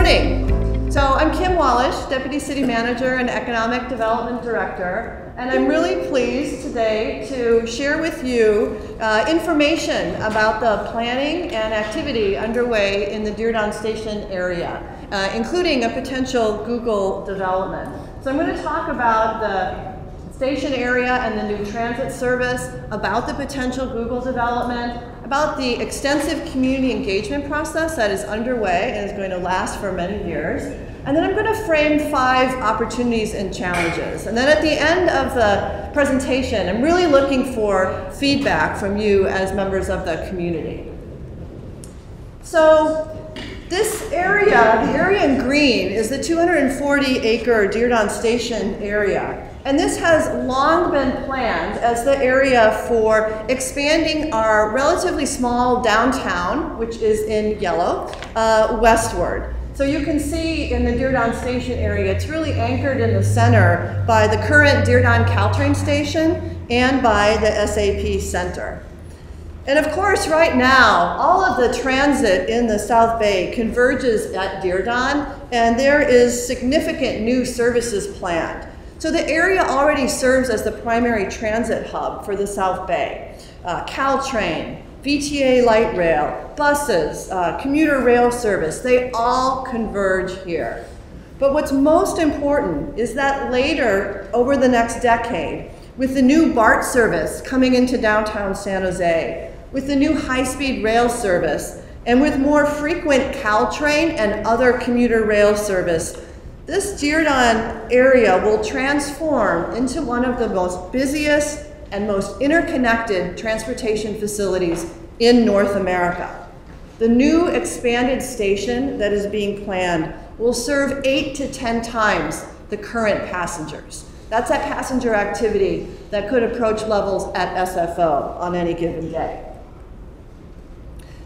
morning. So I'm Kim Wallish, Deputy City Manager and Economic Development Director, and I'm really pleased today to share with you information about the planning and activity underway in the Diridon Station area, including a potential Google development. So I'm going to talk about the station area and the new transit service, about the potential Google development, about the extensive community engagement process that is underway and is going to last for many years. And then I'm going to frame 5 opportunities and challenges. And then at the end of the presentation, I'm really looking for feedback from you as members of the community. So this area, the area in green, is the 240-acre Diridon Station area. And this has long been planned as the area for expanding our relatively small downtown, which is in yellow, westward. So you can see in the Diridon Station area, it's really anchored in the center by the current Diridon Caltrain station and by the SAP Center. And of course, right now, all of the transit in the South Bay converges at Diridon, and there is significant new services planned. So the area already serves as the primary transit hub for the South Bay. Caltrain, VTA light rail, buses, commuter rail service, they all converge here. But what's most important is that later, over the next decade, with the new BART service coming into downtown San Jose, with the new high-speed rail service, and with more frequent Caltrain and other commuter rail service, this Diridon area will transform into one of the most busiest and most interconnected transportation facilities in North America. The new expanded station that is being planned will serve 8 to 10 times the current passengers. That's that passenger activity that could approach levels at SFO on any given day.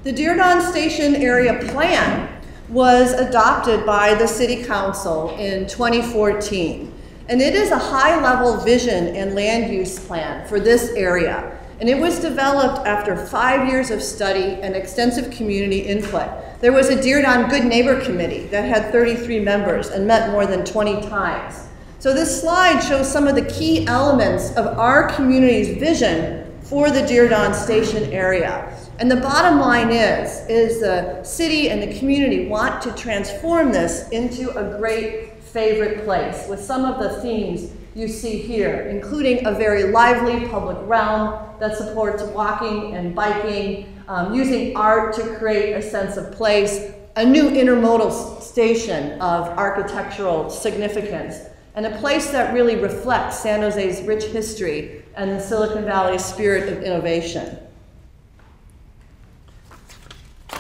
The Diridon Station area plan was adopted by the City Council in 2014. And it is a high-level vision and land use plan for this area. And it was developed after 5 years of study and extensive community input. There was a Diridon Good Neighbor Committee that had 33 members and met more than 20 times. So this slide shows some of the key elements of our community's vision for the Diridon Station area. And the bottom line is the city and the community want to transform this into a great favorite place with some of the themes you see here, including a very lively public realm that supports walking and biking, using art to create a sense of place, a new intermodal station of architectural significance, and a place that really reflects San Jose's rich history and the Silicon Valley's spirit of innovation.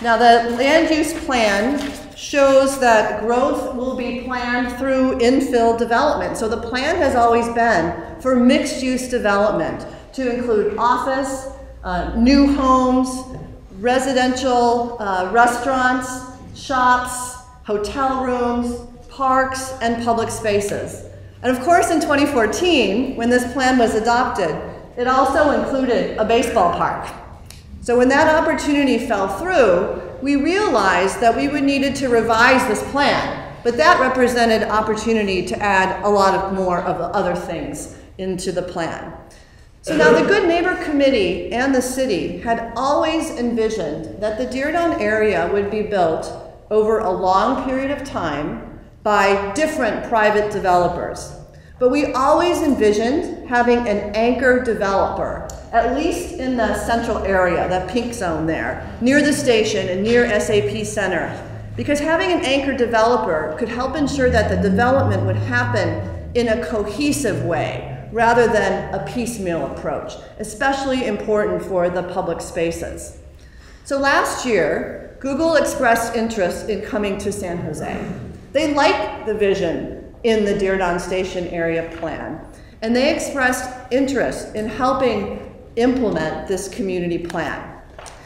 Now, the land use plan shows that growth will be planned through infill development. So the plan has always been for mixed-use development to include office, new homes, residential restaurants, shops, hotel rooms, parks, and public spaces. And of course, in 2014, when this plan was adopted, it also included a baseball park. So when that opportunity fell through, we realized that we would needed to revise this plan, but that represented opportunity to add a lot more of the other things into the plan. So now the Good Neighbor Committee and the city had always envisioned that the Diridon area would be built over a long period of time by different private developers. But we always envisioned having an anchor developer, at least in the central area, that pink zone there, near the station and near SAP Center, because having an anchor developer could help ensure that the development would happen in a cohesive way, rather than a piecemeal approach, especially important for the public spaces. So last year, Google expressed interest in coming to San Jose. They liked the vision in the Diridon Station area plan, and they expressed interest in helping implement this community plan.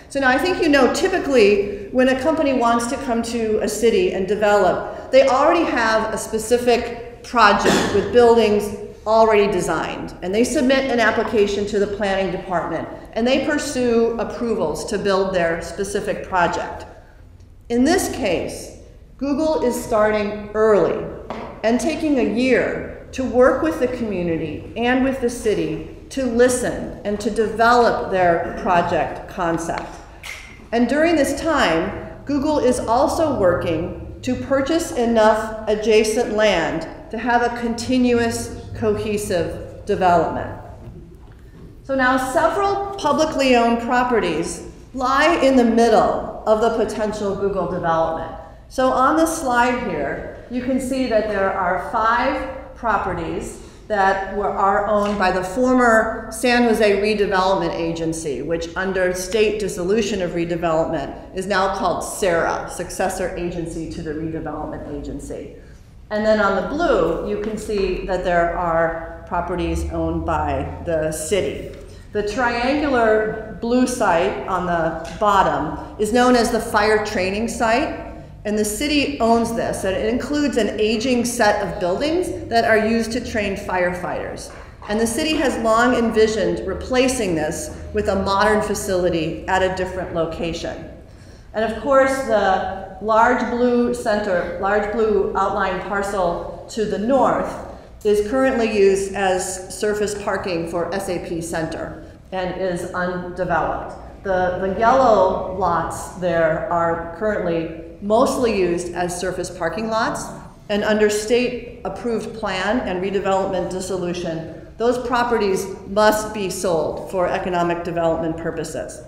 So now I think you know, typically when a company wants to come to a city and develop, they already have a specific project with buildings already designed, and they submit an application to the planning department, and they pursue approvals to build their specific project. In this case, Google is starting early and taking a year to work with the community and with the city to listen and to develop their project concept. And during this time, Google is also working to purchase enough adjacent land to have a continuous, cohesive development. So now several publicly owned properties lie in the middle of the potential Google development. So on this slide here, you can see that there are 5 properties that are owned by the former San Jose Redevelopment Agency, which under state dissolution of redevelopment is now called SARA, Successor Agency to the Redevelopment Agency. And then on the blue, you can see that there are properties owned by the city. The triangular blue site on the bottom is known as the fire training site. And the city owns this, and it includes an aging set of buildings that are used to train firefighters. And the city has long envisioned replacing this with a modern facility at a different location. And of course, the large blue outline parcel to the north is currently used as surface parking for SAP Center and is undeveloped. The yellow lots there are currently mostly used as surface parking lots, and under state approved plan and redevelopment dissolution, those properties must be sold for economic development purposes.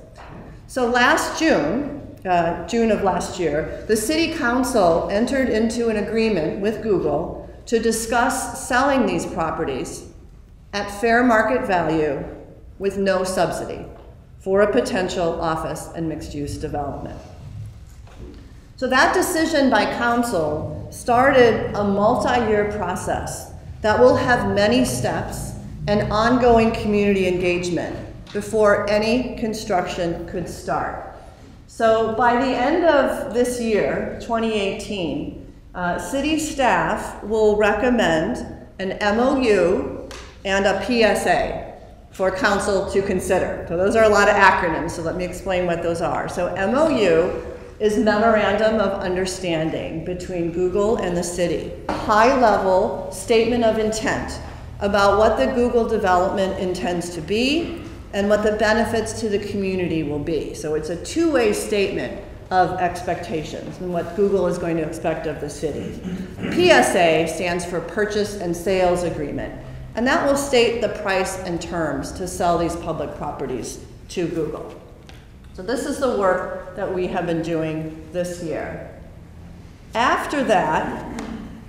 So last June of last year, the City Council entered into an agreement with Google to discuss selling these properties at fair market value with no subsidy for a potential office and mixed-use development. So that decision by council started a multi-year process that will have many steps and ongoing community engagement before any construction could start. So by the end of this year, 2018, city staff will recommend an MOU and a PSA for council to consider. So those are a lot of acronyms, so let me explain what those are. So MOU is Memorandum of Understanding between Google and the city. High-level statement of intent about what the Google development intends to be and what the benefits to the community will be. So it's a two-way statement of expectations and what Google is going to expect of the city. PSA stands for Purchase and Sales Agreement, and that will state the price and terms to sell these public properties to Google. So this is the work that we have been doing this year. After that,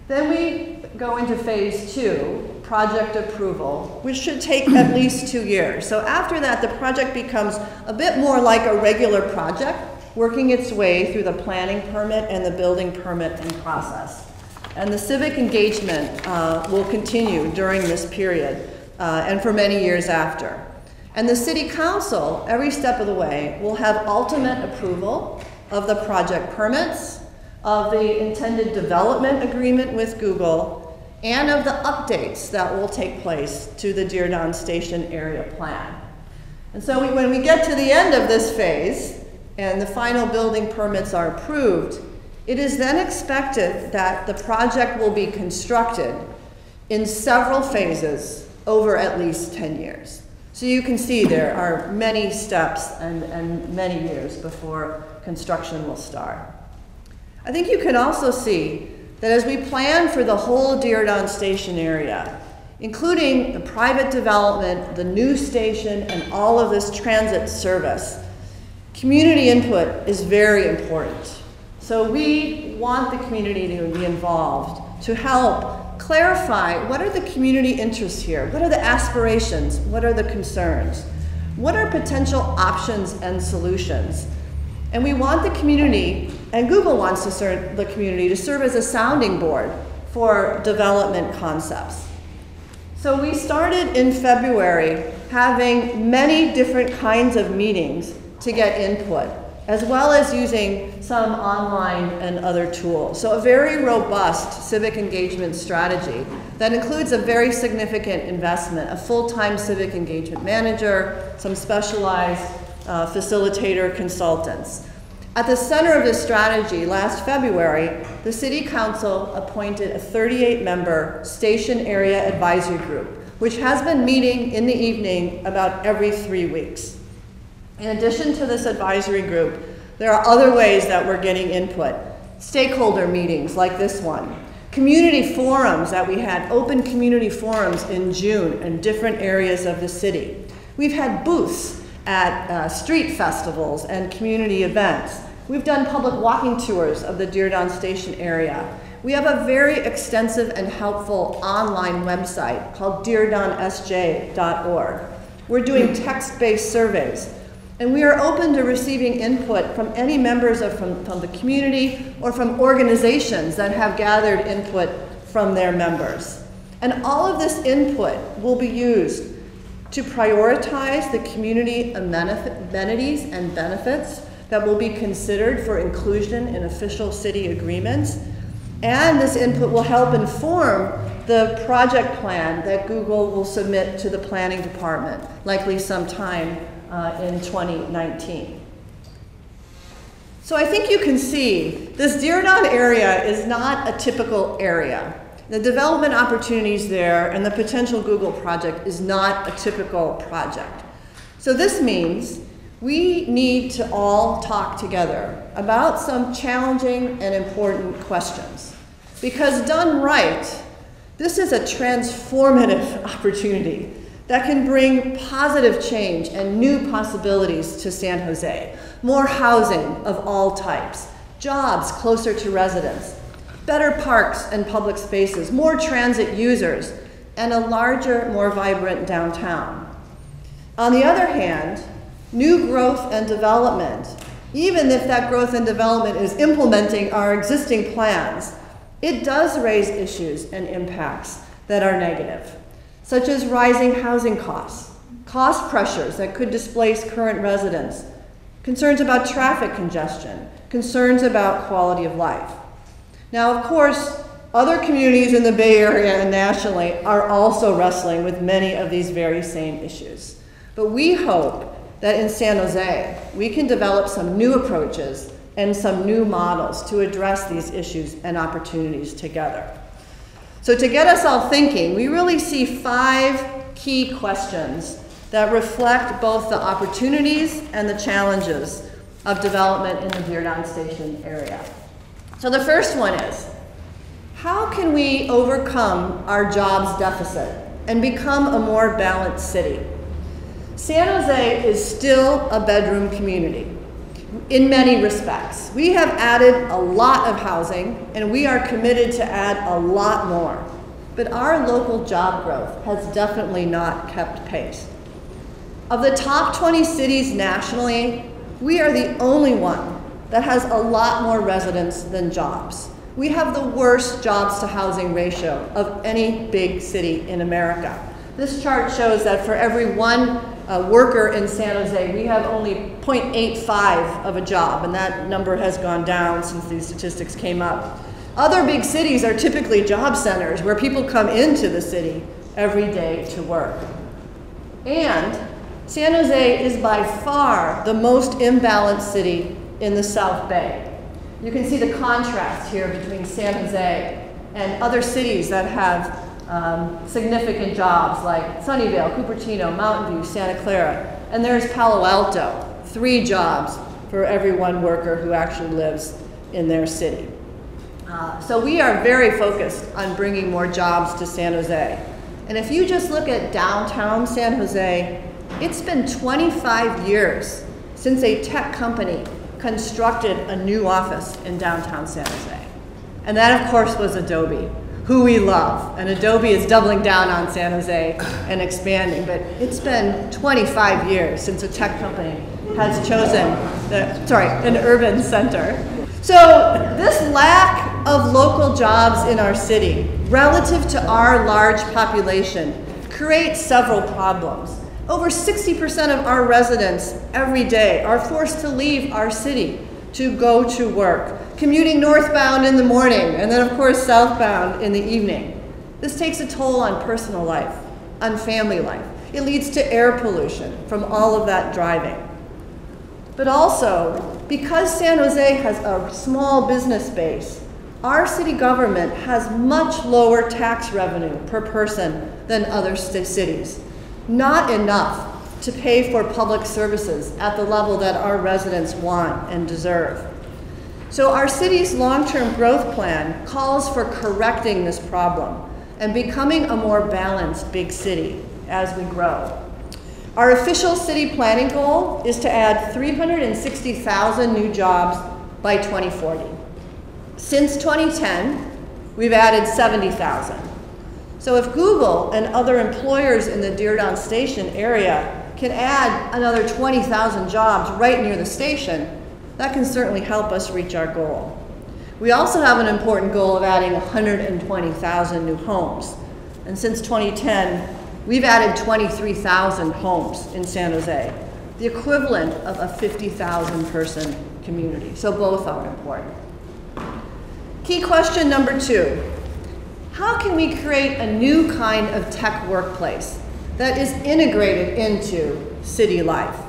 then we go into phase 2, project approval, which should take at least 2 years. So after that, the project becomes a bit more like a regular project, working its way through the planning permit and the building permit and process. And the civic engagement will continue during this period and for many years after. And the city council, every step of the way, will have ultimate approval of the project permits, of the intended development agreement with Google, and of the updates that will take place to the Diridon Station area plan. And so when we get to the end of this phase and the final building permits are approved, it is then expected that the project will be constructed in several phases over at least 10 years. So you can see there are many steps and many years before construction will start. I think you can also see that as we plan for the whole Diridon Station area, including the private development, the new station, and all of this transit service, community input is very important. So we want the community to be involved, to help clarify what are the community interests here, what are the aspirations, what are the concerns, what are potential options and solutions. And we want the community, and Google wants to serve the community, to serve as a sounding board for development concepts. So we started in February having many different kinds of meetings to get input, as well as using some online and other tools. So a very robust civic engagement strategy that includes a very significant investment, a full-time civic engagement manager, some specialized facilitator consultants. At the center of this strategy, last February, the City Council appointed a 38-member station area advisory group, which has been meeting in the evening about every 3 weeks. In addition to this advisory group, there are other ways that we're getting input. Stakeholder meetings like this one, community forums that we had, open community forums in June in different areas of the city. We've had booths at street festivals and community events. We've done public walking tours of the Diridon Station area. We have a very extensive and helpful online website called diridonsj.org. We're doing text-based surveys, and we are open to receiving input from any members from the community or from organizations that have gathered input from their members. And all of this input will be used to prioritize the community amenities and benefits that will be considered for inclusion in official city agreements. And this input will help inform the project plan that Google will submit to the planning department, likely sometime in 2019. So I think you can see this Diridon area is not a typical area. The development opportunities there and the potential Google project is not a typical project. So this means we need to all talk together about some challenging and important questions. Because done right, this is a transformative opportunity that can bring positive change and new possibilities to San Jose. More housing of all types, jobs closer to residents, better parks and public spaces, more transit users, and a larger, more vibrant downtown. On the other hand, new growth and development, even if that growth and development is implementing our existing plans, it does raise issues and impacts that are negative, such as rising housing costs, cost pressures that could displace current residents, concerns about traffic congestion, concerns about quality of life. Now, of course, other communities in the Bay Area and nationally are also wrestling with many of these very same issues. But we hope that in San Jose, we can develop some new approaches and some new models to address these issues and opportunities together. So to get us all thinking, we really see 5 key questions that reflect both the opportunities and the challenges of development in the Diridon Station area. So the first one is, how can we overcome our jobs deficit and become a more balanced city? San Jose is still a bedroom community in many respects. We have added a lot of housing, and we are committed to add a lot more. But our local job growth has definitely not kept pace. Of the top 20 cities nationally, we are the only one that has a lot more residents than jobs. We have the worst jobs to housing ratio of any big city in America. This chart shows that for every one worker in San Jose, we have only 0.85 of a job, and that number has gone down since these statistics came up. Other big cities are typically job centers where people come into the city every day to work. And San Jose is by far the most imbalanced city in the South Bay. You can see the contrast here between San Jose and other cities that have significant jobs like Sunnyvale, Cupertino, Mountain View, Santa Clara, and there's Palo Alto, 3 jobs for every one worker who actually lives in their city. So we are very focused on bringing more jobs to San Jose. And if you just look at downtown San Jose, it's been 25 years since a tech company constructed a new office in downtown San Jose. And that, of course, was Adobe, who we love. And Adobe is doubling down on San Jose and expanding. But it's been 25 years since a tech company has chosen an urban center. So this lack of local jobs in our city, relative to our large population, creates several problems. Over 60% of our residents every day are forced to leave our city to go to work, commuting northbound in the morning and then of course southbound in the evening. This takes a toll on personal life, on family life. It leads to air pollution from all of that driving. But also, because San Jose has a small business base, our city government has much lower tax revenue per person than other cities. Not enough to pay for public services at the level that our residents want and deserve. So our city's long-term growth plan calls for correcting this problem and becoming a more balanced big city as we grow. Our official city planning goal is to add 360,000 new jobs by 2040. Since 2010, we've added 70,000. So if Google and other employers in the Diridon Station area can add another 20,000 jobs right near the station, that can certainly help us reach our goal. We also have an important goal of adding 120,000 new homes. And since 2010, we've added 23,000 homes in San Jose, the equivalent of a 50,000 person community. So both are important. Key question number 2. How can we create a new kind of tech workplace that is integrated into city life?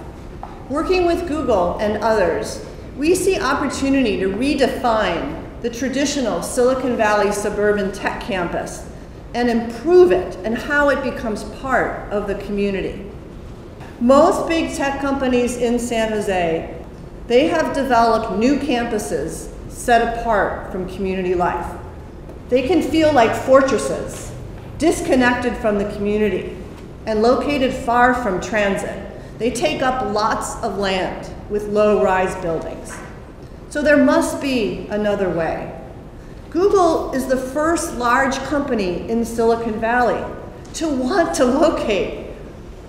Working with Google and others, we see opportunity to redefine the traditional Silicon Valley suburban tech campus and improve it and how it becomes part of the community. Most big tech companies in San Jose, they have developed new campuses set apart from community life. They can feel like fortresses, disconnected from the community and located far from transit. They take up lots of land with low-rise buildings. So there must be another way. Google is the first large company in Silicon Valley to want to locate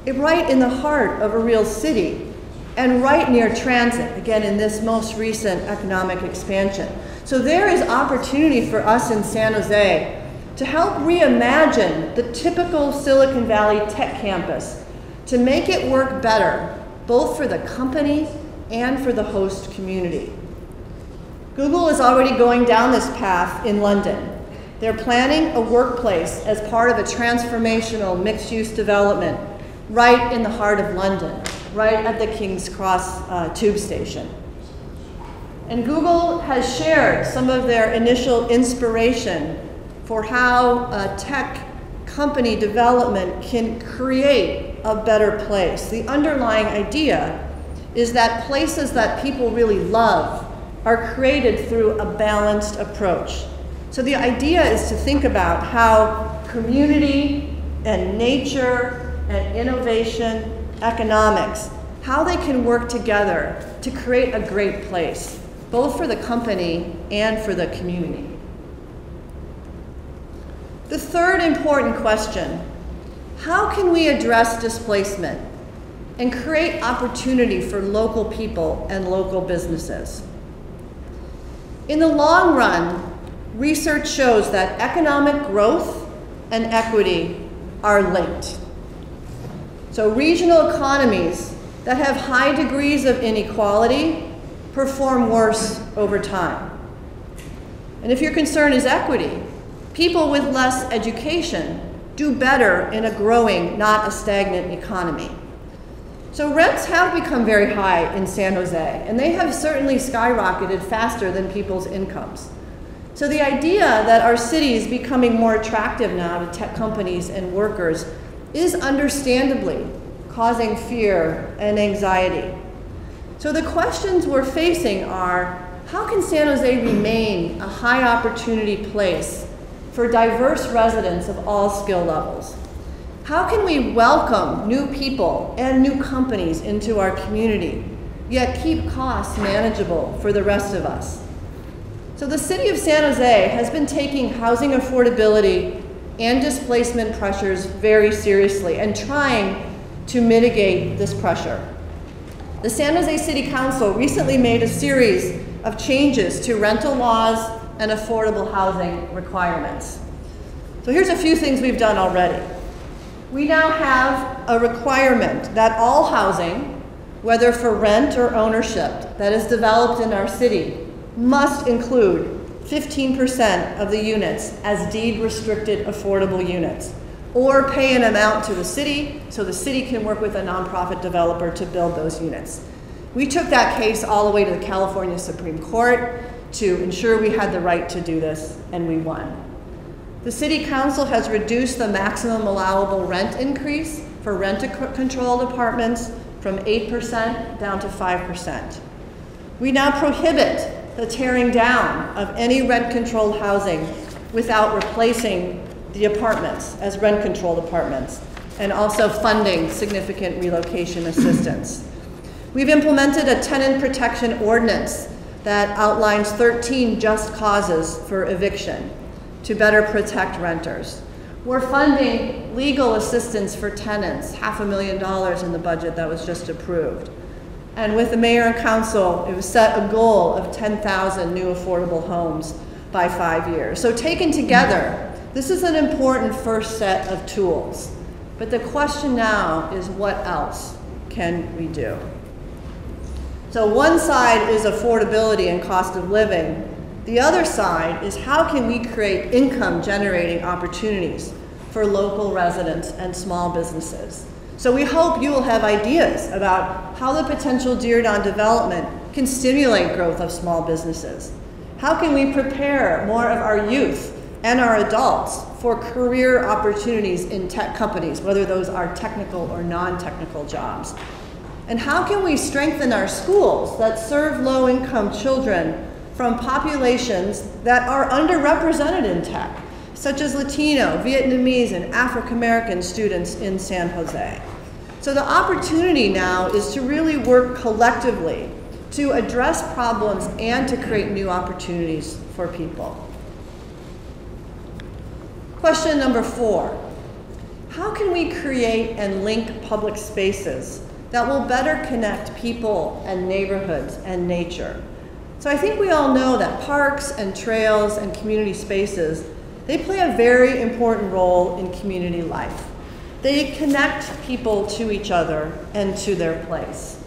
it right in the heart of a real city and right near transit, again in this most recent economic expansion. So there is opportunity for us in San Jose to help reimagine the typical Silicon Valley tech campus to make it work better, both for the company and for the host community. Google is already going down this path in London. They're planning a workplace as part of a transformational mixed-use development right in the heart of London, right at the King's Cross tube station. And Google has shared some of their initial inspiration for how tech company development can create a better place. The underlying idea is that places that people really love are created through a balanced approach. So the idea is to think about how community and nature and innovation, economics, how they can work together to create a great place, both for the company and for the community. The third important question, how can we address displacement and create opportunity for local people and local businesses? In the long run, research shows that economic growth and equity are linked. So regional economies that have high degrees of inequality perform worse over time. And if your concern is equity, people with less education do better in a growing, not a stagnant economy. So rents have become very high in San Jose, and they have certainly skyrocketed faster than people's incomes. So the idea that our city is becoming more attractive now to tech companies and workers is understandably causing fear and anxiety. So the questions we're facing are, how can San Jose remain a high opportunity place for diverse residents of all skill levels? How can we welcome new people and new companies into our community, yet keep costs manageable for the rest of us? So the city of San Jose has been taking housing affordability and displacement pressures very seriously and trying to mitigate this pressure. The San Jose City Council recently made a series of changes to rental laws and affordable housing requirements. So here's a few things we've done already. We now have a requirement that all housing, whether for rent or ownership, that is developed in our city, must include 15% of the units as deed-restricted affordable units, or pay an amount to the city so the city can work with a nonprofit developer to build those units. We took that case all the way to the California Supreme Court to ensure we had the right to do this, and we won. The City Council has reduced the maximum allowable rent increase for rent-controlled apartments from 8% down to 5%. We now prohibit the tearing down of any rent-controlled housing without replacing the apartments as rent-controlled apartments, and also funding significant relocation assistance. We've implemented a tenant protection ordinance that outlines 13 just causes for eviction to better protect renters. We're funding legal assistance for tenants, $500,000 in the budget that was just approved. And with the mayor and council, it was set a goal of 10,000 new affordable homes by 5 years. So taken together, this is an important first set of tools. But the question now is, what else can we do? So one side is affordability and cost of living. The other side is, how can we create income generating opportunities for local residents and small businesses? So we hope you will have ideas about how the potential Diridon development can stimulate growth of small businesses. How can we prepare more of our youth and our adults for career opportunities in tech companies, whether those are technical or non-technical jobs? And how can we strengthen our schools that serve low-income children from populations that are underrepresented in tech, such as Latino, Vietnamese, and African-American students in San Jose? So the opportunity now is to really work collectively to address problems and to create new opportunities for people. Question number 4. How can we create and link public spaces that will better connect people and neighborhoods and nature? So I think we all know that parks and trails and community spaces, they play a very important role in community life. They connect people to each other and to their place.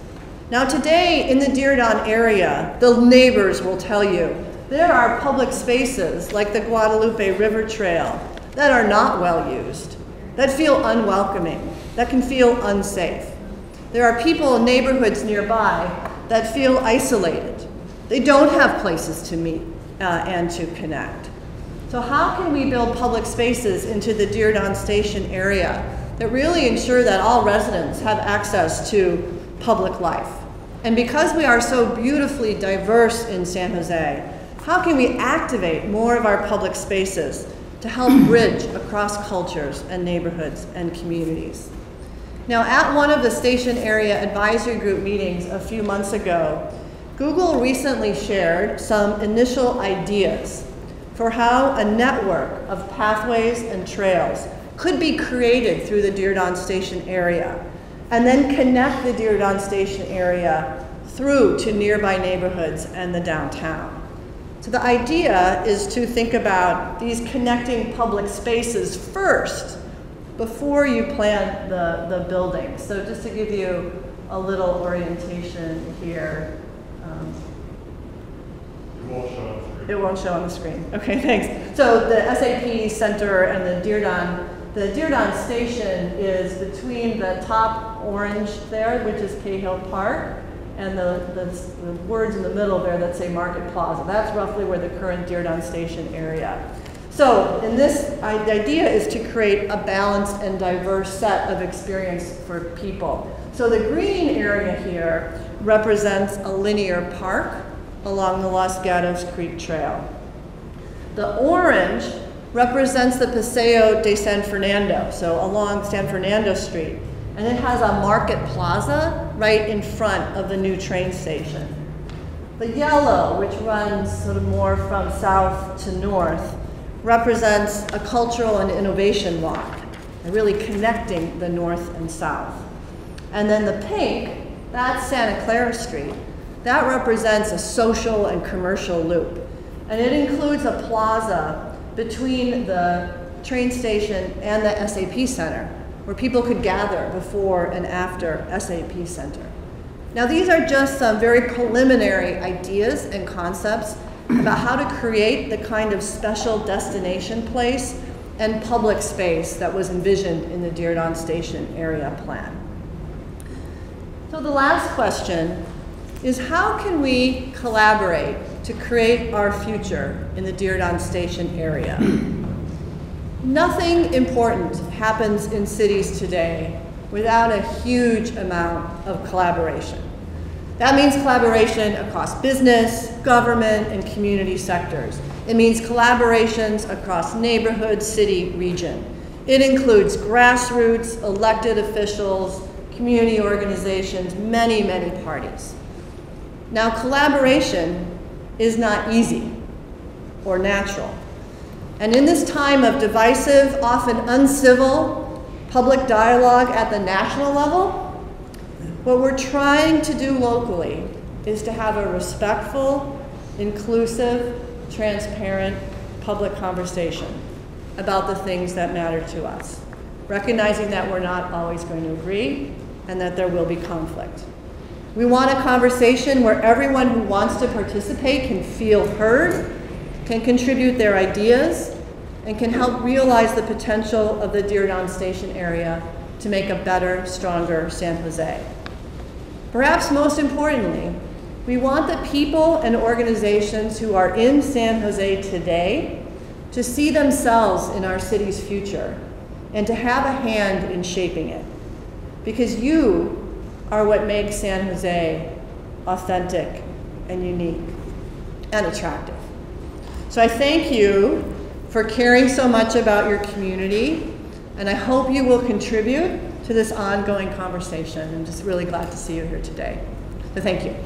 Now today in the Diridon area, the neighbors will tell you there are public spaces like the Guadalupe River Trail that are not well used, that feel unwelcoming, that can feel unsafe. There are people in neighborhoods nearby that feel isolated. They don't have places to meet and to connect. So how can we build public spaces into the Diridon Station area that really ensure that all residents have access to public life? And because we are so beautifully diverse in San Jose, how can we activate more of our public spaces to help bridge across cultures and neighborhoods and communities? Now, at one of the station area advisory group meetings a few months ago, Google recently shared some initial ideas for how a network of pathways and trails could be created through the Diridon Station area, and then connect the Diridon Station area through to nearby neighborhoods and the downtown. So the idea is to think about these connecting public spaces first before you plan the building. So just to give you a little orientation here. It won't show on the screen. Okay, thanks. So the SAP Center and the Diridon Station is between the top orange there, which is Cahill Park, and the words in the middle there that say Market Plaza. That's roughly where the current Diridon Station area. So in this, the idea is to create a balanced and diverse set of experience for people. So the green area here represents a linear park along the Los Gatos Creek Trail. The orange represents the Paseo de San Fernando, so along San Fernando Street. And it has a market plaza right in front of the new train station. The yellow, which runs sort of more from south to north, represents a cultural and innovation walk, really connecting the north and south. And then the pink, that's Santa Clara Street. That represents a social and commercial loop. And it includes a plaza between the train station and the SAP Center, where people could gather before and after SAP Center. Now these are just some very preliminary ideas and concepts about how to create the kind of special destination place and public space that was envisioned in the Diridon Station area plan. So the last question is how can we collaborate to create our future in the Diridon Station area? Nothing important happens in cities today without a huge amount of collaboration. That means collaboration across business, government, and community sectors. It means collaborations across neighborhood, city, region. It includes grassroots, elected officials, community organizations, many, many parties. Now, collaboration is not easy or natural. And in this time of divisive, often uncivil public dialogue at the national level, what we're trying to do locally is to have a respectful, inclusive, transparent public conversation about the things that matter to us, recognizing that we're not always going to agree and that there will be conflict. We want a conversation where everyone who wants to participate can feel heard, can contribute their ideas, and can help realize the potential of the Diridon Station area to make a better, stronger San Jose. Perhaps most importantly, we want the people and organizations who are in San Jose today to see themselves in our city's future and to have a hand in shaping it. Because you are what makes San Jose authentic and unique and attractive. So I thank you for caring so much about your community, and I hope you will contribute to this ongoing conversation. I'm just really glad to see you here today. So thank you.